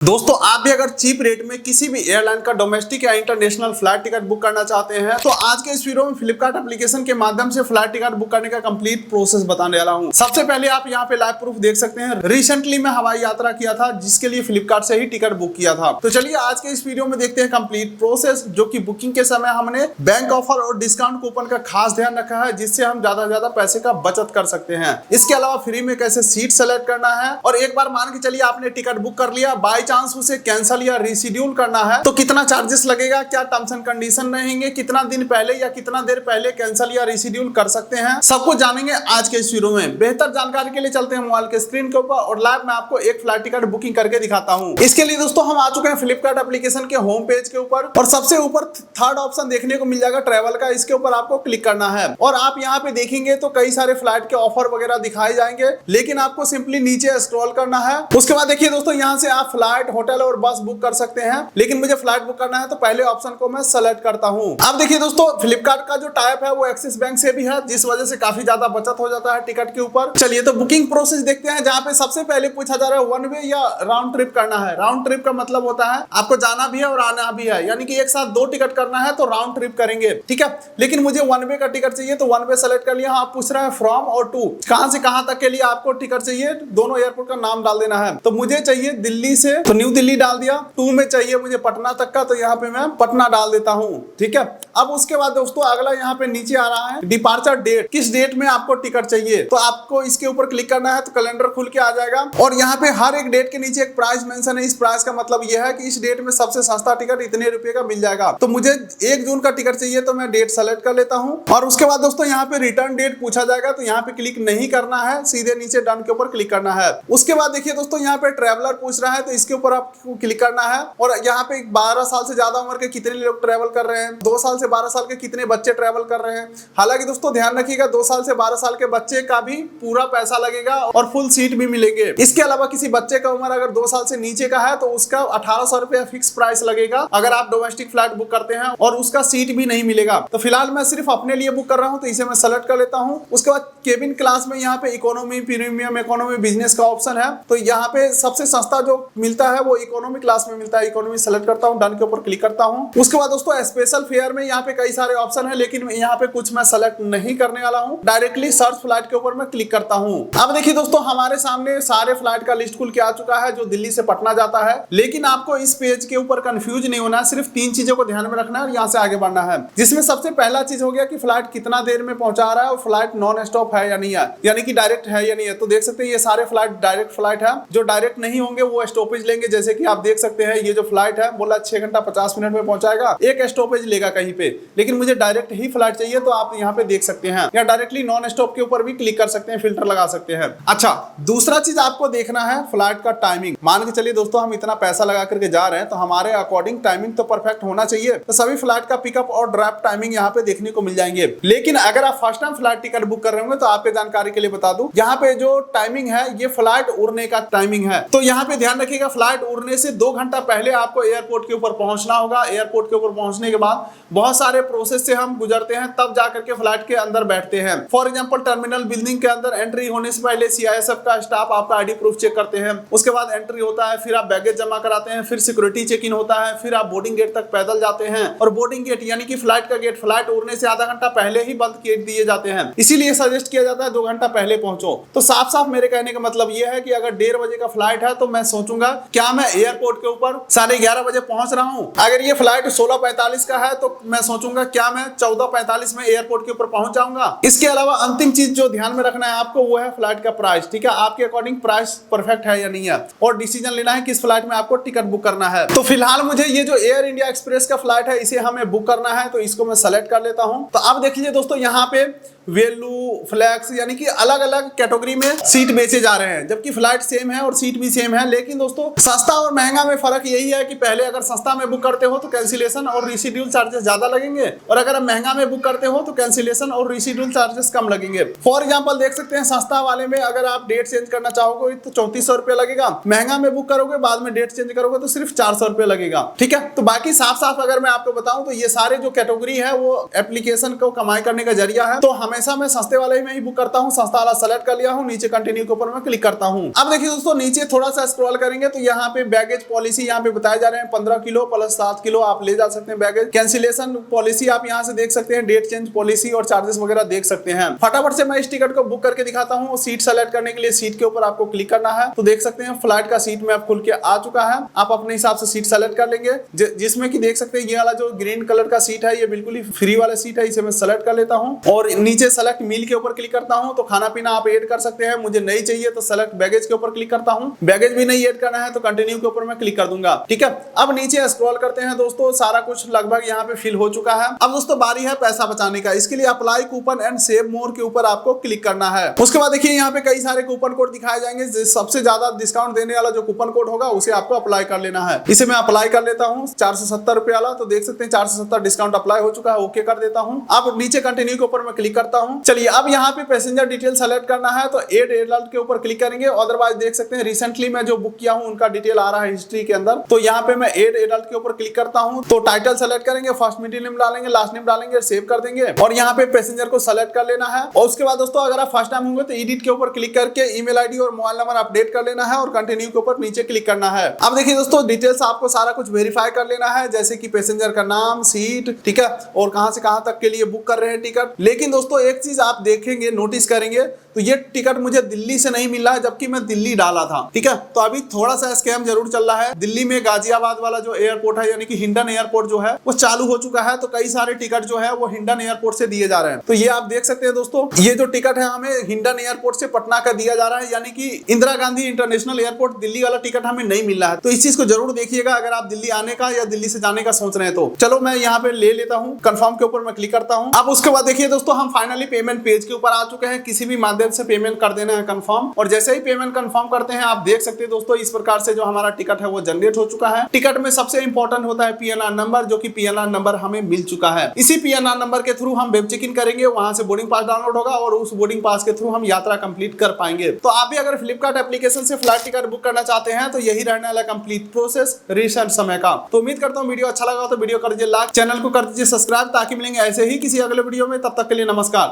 दोस्तों आप भी अगर चीप रेट में किसी भी एयरलाइन का डोमेस्टिक या इंटरनेशनल फ्लाइट टिकट बुक करना चाहते हैं तो आज के इस वीडियो में फ्लिपकार्ट एप्लीकेशन के माध्यम से फ्लाइट टिकट बुक करने का कंप्लीट प्रोसेस बताने वाला हूं। सबसे पहले आप यहां पे लाइव प्रूफ देख सकते हैं। रिसेंटली मैं हवाई यात्रा किया था जिसके लिए फ्लिपकार्ट से ही टिकट बुक किया था। तो चलिए आज के इस वीडियो में देखते हैं कंप्लीट प्रोसेस, जो की बुकिंग के समय हमने बैंक ऑफर और डिस्काउंट कूपन का खास ध्यान रखा है, जिससे हम ज्यादा से ज्यादा पैसे का बचत कर सकते हैं। इसके अलावा फ्री में कैसे सीट सेलेक्ट करना है, और एक बार मान के चलिए आपने टिकट बुक कर लिया, बाई चांस उसे कैंसिल या रिशेड्यूल करना है तो कितना चार्जेस लगेगा, क्या टर्म्स एंड कंडीशन रहेंगे, कितना दिन पहले या कितना देर पहले कैंसिल या रिशेड्यूल कर सकते हैं, सब कुछ जानेंगे आज के इस वीडियो में। बेहतर जानकारी के लिए चलते हैं मोबाइल के स्क्रीन के ऊपर और लाइव मैं आपको एक फ्लाइट टिकट बुकिंग करके दिखाता हूं। इसके लिए दोस्तों हम आ चुके हैं फ्लिपकार्ट एप्लीकेशन के होम पेज के ऊपर, और सबसे ऊपर थर्ड ऑप्शन देखने को मिल जाएगा ट्रैवल का। इसके ऊपर आपको क्लिक करना है और आप यहाँ पे देखेंगे तो कई सारे फ्लाइट के ऑफर वगैरह दिखाए जाएंगे, लेकिन आपको सिंपली नीचे स्क्रॉल करना है। उसके बाद देखिए दोस्तों यहाँ से आप फ्लाइट, होटल और बस बुक कर सकते हैं, लेकिन मुझे फ्लाइट बुक करना है तो पहले ऑप्शन को मैं सेलेक्ट करता हूं। अब देखिए दोस्तों फ्लिपकार्ट का जो टाइप है वो एक्सिस बैंक से भी है, जिस वजह से काफी ज्यादा बचत हो जाता है टिकट के ऊपर। चलिए तो बुकिंग प्रोसेस देखते हैं, जहां पे सबसे पहले पूछा जा रहा है वन वे या राउंड ट्रिप करना है। राउंड ट्रिप का मतलब होता है आपको जाना भी है और आना भी है, यानी कि एक साथ दो टिकट करना है तो राउंड ट्रिप करेंगे, ठीक है। लेकिन मुझे वन वे का टिकट चाहिए तो वन वे सेलेक्ट कर लिया। आप पूछ रहे हैं फ्रॉम और टू, कहां से कहां तक के लिए आपको टिकट चाहिए, दोनों एयरपोर्ट का नाम डाल देना है। तो मुझे चाहिए दिल्ली से तो न्यू दिल्ली डाल दिया, टू में चाहिए मुझे पटना तक का तो यहाँ पे मैं पटना डाल देता हूँ, ठीक है। अब उसके बाद दोस्तों अगला यहाँ पे नीचे आ रहा है डिपार्चर डेट, किस डेट में आपको टिकट चाहिए, तो आपको इसके ऊपर क्लिक करना है तो कैलेंडर खुल के आ जाएगा, और यहाँ पे हर एक डेट के नीचे एक प्राइस मेंशन है। इस प्राइस का मतलब यह है कि इस डेट में सबसे सस्ता टिकट इतने रुपए का मिल जाएगा। तो मुझे 1 जून का टिकट चाहिए तो मैं डेट सेलेक्ट कर लेता हूँ, और उसके बाद दोस्तों यहाँ पे रिटर्न डेट पूछा जाएगा तो यहाँ पे क्लिक नहीं करना है, सीधे नीचे डन के ऊपर क्लिक करना है। उसके बाद देखिए दोस्तों यहाँ पे ट्रेवलर पूछ रहा है तो इसके ऊपर आपको क्लिक करना है, और यहाँ पे 12 साल से ज्यादा उम्र के कितने लोग ट्रैवल कर रहे हैं, 2 साल से 12 साल के कितने बच्चे ट्रैवल कर रहे हैं। हालांकि दोस्तों ध्यान रखिएगा 2 साल से 12 साल के बच्चे का भी पूरा पैसा लगेगा और फुल सीट भी मिलेंगे। इसके अलावा किसी बच्चे का उम्र अगर 2 साल से नीचे का है तो उसका 1800 रुपया फिक्स प्राइस लगेगा अगर आप डोमेस्टिक फ्लाइट बुक करते हैं, और उसका सीट भी नहीं मिलेगा। तो फिलहाल मैं सिर्फ अपने लिए बुक कर रहा हूँ तो इसे मैं सेलेक्ट कर लेता हूँ। उसके बाद केबिन क्लास में यहाँ पे इकोनॉमी, प्रीमियम, इकोनॉमी, बिजनेस का ऑप्शन है, तो यहाँ पे सबसे सस्ता जो मिलता है वो इकोनॉमी क्लास में मिलता है। इकोनॉमी सेलेक्ट करता हूँ, डन के ऊपर क्लिक करता हूँ। उसके बाद दोस्तों स्पेशल फेयर में यहाँ पे कई सारे ऑप्शन है, लेकिन यहाँ पे कुछ मैं सेलेक्ट नहीं करने वाला हूँ। डायरेक्टली सर्च फ्लाइट के ऊपर मैं क्लिक करता हूँ। अब देखिए दोस्तों हमारे सामने सारे फ्लाइट का लिस्ट खुल के आ चुका है जो दिल्ली से पटना जाता है, लेकिन आपको इस पेज के ऊपर कंफ्यूज नहीं होना है। सिर्फ 3 चीजों को ध्यान में रखना है और यहाँ से आगे बढ़ना है, जिसमें सबसे पहला चीज हो गया कि फ्लाइट कितना देर में पहुंचा रहा है और फ्लाइट नॉन स्टॉप है या नहीं है, यानी कि डायरेक्ट है या नहीं है। तो देख सकते हैं ये सारे फ्लाइट डायरेक्ट फ्लाइट है, जो डायरेक्ट नहीं होंगे वो स्टॉपेज लेंगे। जैसे कि आप देख सकते हैं ये जो फ्लाइट है बोला 6 घंटा 50 मिनट में पहुंचाएगा, एक स्टॉपेज लेगा कहीं पे, लेकिन मुझे डायरेक्ट ही फ्लाइट चाहिए तो आप यहाँ पे देख सकते हैं, या डायरेक्टली नॉन स्टॉप के ऊपर भी क्लिक कर सकते हैं, फिल्टर लगा सकते हैं। अच्छा, दूसरा चीज आपको देखना है फ्लाइट का टाइमिंग। मान के चलिए दोस्तों हम इतना पैसा लगा करके जा रहे हैं तो हमारे अकॉर्डिंग टाइमिंग तो परफेक्ट होना चाहिए। तो सभी फ्लाइट का पिकअप और ड्रॉप टाइमिंग यहाँ पे देखने को मिल जाएंगे। लेकिन अगर आप first time flight ticket book कर रहे होंगे तो आपके जानकारी के लिए बता दूं, यहाँ पे जो टाइमिंग है ये फ्लाइट उड़ने का टाइमिंग है। तो यहाँ पे ध्यान रखिएगा फ्लाइट उड़ने से 2 घंटा पहले आपको एयरपोर्ट के ऊपर पहुंचना होगा। एयरपोर्ट के ऊपर पहुंचने के बाद बहुत सारे प्रोसेस से हम गुजरते हैं, तब जाकर के फ्लाइट के अंदर बैठते हैं। फॉर एग्जांपल टर्मिनल बिल्डिंग के अंदर एंट्री होने से पहले सीआईएसएफ का स्टाफ आपका आईडी प्रूफ चेक करते हैं। उसके बाद एंट्री होता है, फिर आप बैगेज जमा कराते हैं, फिर सिक्योरिटी चेक इन होता है, फिर आप बोर्डिंग गेट तक पैदल जाते हैं। और बोर्डिंग गेट यानी कि फ्लाइट का गेट फ्लाइट उड़ने से आधा घंटा पहले ही बंद कर दिए जाते हैं, इसीलिए सजेस्ट किया जाता है 2 घंटा पहले पहुंचो। तो साफ साफ मेरे कहने का मतलब यह है कि अगर 1:30 बजे का फ्लाइट है तो मैं सोचूंगा क्या मैं एयरपोर्ट के ऊपर 11:30 बजे पहुंच रहा हूं। अगर ये फ्लाइट 16:45 का है तो मैं सोचूंगा क्या मैं 14:45 में एयरपोर्ट के ऊपर पहुंच जाऊंगा। इसके अलावा अंतिम चीज जो ध्यान में रखना है आपको वो है फ्लाइट का प्राइस, ठीक है। आपके अकॉर्डिंग प्राइस परफेक्ट है या नहीं है, और डिसीजन लेना है किस फ्लाइट में आपको टिकट बुक करना है। तो फिलहाल मुझे ये जो एयर इंडिया एक्सप्रेस का फ्लाइट है इसे हमें बुक करना है, तो इसको मैं सेलेक्ट कर लेता हूं। तो अब देख लीजिए दोस्तों यहाँ पे वैल्यू, फ्लैक्स यानी कि अलग अलग कैटेगरी में सीट बेचे जा रहे हैं, जबकि फ्लाइट सेम है और सीट भी सेम है। लेकिन दोस्तों सस्ता और महंगा में फर्क यही है कि पहले अगर सस्ता में बुक करते हो तो कैंसिलेशन और रिशेड्यूल चार्जेस ज्यादा लगेंगे, और अगर आप महंगा में बुक करते हो तो कैंसिलेशन और रिशेड्यूल चार्जेस कम लगेंगे। फॉर एग्जांपल देख सकते हैं सस्ता वाले में अगर आप डेट चेंज करना चाहोगे तो 3400 रुपया लगेगा, महंगा में बुक करोगे बाद में डेट चेंज करोगे तो सिर्फ 400 रुपया लगेगा, ठीक है। तो बाकी साफ साफ अगर मैं आपको बताऊं तो ये सारे जो कैटेगरी है वो एप्लीकेशन को कमाई करने का जरिया है। तो हमेशा मैं सस्ते वाले में ही बुक करता हूं, सस्ता वाला सेलेक्ट कर लिया हूं, नीचे कंटिन्यू के ऊपर मैं क्लिक करता हूं। अब देखिए दोस्तों नीचे थोड़ा सा स्क्रॉल करेंगे तो ये यहाँ पे बैगेज पॉलिसी यहाँ पे बताए जा रहे हैं 15 किलो प्लस 7 किलो आप ले जा सकते हैं बैगेज। कैंसिलेशन पॉलिसी आप यहाँ से देख सकते हैं, डेट चेंज पॉलिसी और चार्जेस वगैरह देख सकते हैं। फटाफट से मैं इस टिकट को बुक करके दिखाता हूँ। सीट सेलेक्ट करने के लिए सीट के ऊपर आपको क्लिक करना है, तो देख सकते हैं फ्लाइट का सीट में आप खुल के आ चुका है। आप अपने हिसाब से सीट सेलेक्ट कर लेंगे, जिसमें कि देख सकते हैं ये वाला जो ग्रीन कलर का सीट है ये बिल्कुल ही फ्री वाला सीट है, इसे मैं सेलेक्ट कर लेता हूँ और नीचे सेलेक्ट मील के ऊपर क्लिक करता हूँ। तो खाना पीना आप ऐड कर सकते हैं, मुझे नहीं चाहिए तो सेलेक्ट बैगेज के ऊपर क्लिक करता हूँ। बैगेज भी नहीं ऐड करना है तो कंटिन्यू के ऊपर मैं क्लिक कर दूंगा। ठीक है, अब नीचे स्क्रॉल करते हैं दोस्तों, सारा कुछ लगभग यहाँ पे फिल हो चुका है। अब दोस्तों बारी है पैसा बचाने का। इसके लिए अप्लाई कूपन एंड सेव मोर के ऊपर आपको क्लिक करना है। उसके बाद देखिए यहाँ पे कई सारे कूपन कोड दिखाए जाएंगे, सबसे ज्यादा डिस्काउंट देने वाला जो कूपन कोड होगा उसे आपको अप्लाई कर लेना है। इसे मैं अप्लाई कर लेता हूँ 470 रुपए वाला, तो देख सकते हैं 470 डिस्काउंट अप्लाई हो चुका है। ओके कर देता हूँ। अब नीचे कंटिन्यू के ऊपर मैं क्लिक करता हूँ। चलिए अब यहाँ पे पैसेंजर डिटेल सेलेक्ट करना है, तो एड एडल्ट के ऊपर क्लिक करेंगे। अदरवाइज देख सकते हैं रिसेंटली मैं जो बुक किया हूँ उनका डिटेल आ रहा है हिस्ट्री के अंदर, तो यहाँ पे मैं एड एडल्ट के ऊपर क्लिक करता हूँ। तो टाइटल सेलेक्ट करेंगे, फर्स्ट मिडिल नेम डालेंगे, लास्ट नेम डालेंगे, सेव कर देंगे और यहाँ पे पैसेंजर को सेलेक्ट कर लेना है। और उसके बाद दोस्तों अगर आप फर्स्ट टाइम होंगे तो एडिट के ऊपर क्लिक करके ईमेल आईडी और मोबाइल नंबर अपडेट कर लेना है और कंटिन्यू के ऊपर नीचे क्लिक करना है। अब देखिए दोस्तों डिटेल्स आपको सारा कुछ वेरीफाई कर लेना है, जैसे कि पैसेंजर का नाम, सीट, ठीक है, और कहां से कहां तक के लिए बुक कर रहे हैं टिकट। लेकिन दोस्तों एक चीज आप देखेंगे, नोटिस करेंगे, तो ये टिकट मुझे दिल्ली से नहीं मिल रहा है, जबकि मैं दिल्ली डाला था। ठीक है, तो अभी थोड़ा सा स्कैम जरूर चल रहा है। दिल्ली में गाजियाबाद वाला जो एयरपोर्ट है यानी कि हिंडन एयरपोर्ट जो है वो चालू हो चुका है, तो कई सारे टिकट जो है वो हिंडन एयरपोर्ट से दिए जा रहे हैं। तो ये आप देख सकते हैं दोस्तों, ये जो टिकट है हमें हिंडन एयरपोर्ट से पटना का दिया जा रहा है, यानी कि इंदिरा गांधी इंटरनेशनल एयरपोर्ट दिल्ली वाला टिकट हमें नहीं मिल रहा है। तो इस चीज को जरूर देखिएगा अगर आप दिल्ली आने का या दिल्ली से जाने का सोच रहे हैं तो। चलो मैं यहाँ पे ले लेता हूँ, कंफर्म के ऊपर मैं क्लिक करता हूँ। अब उसके बाद देखिए दोस्तों हम फाइनली पेमेंट पेज के ऊपर आ चुके हैं। किसी भी माध्यम से पेमेंट कर देना है कंफर्म, और जैसे ही पेमेंट कंफर्म करते हैं आप देख सकते हैं दोस्तों इस प्रकार से जो हमारा टिकट है वो जनरेट हो चुका है। टिकट में सबसे इंपॉर्टेंट होता है पीएनआर नंबर, जो कि पीएनआर नंबर हमें मिल चुका है। इसी पीएनआर नंबर के थ्रू हम वेब चेक इन करेंगे, वहां से बोर्डिंग पास डाउनलोड होगा और उस बोर्डिंग पास के थ्रू हम यात्रा कंप्लीट कर पाएंगे। तो आप भी अगर फ्लिपकार्ट एप्लीकेशन से फ्लाइट टिकट बुक करना चाहते हैं तो यही रहने वाला कंप्लीट प्रोसेस रिसेंट समय का। तो उम्मीद करता हूँ वीडियो अच्छा लगा तो वीडियो कर दीजिए लाइक, चैनल को कर दीजिए सब्सक्राइब, ताकि मिलेंगे ऐसे ही किसी अगले वीडियो में। तब तक के लिए नमस्कार।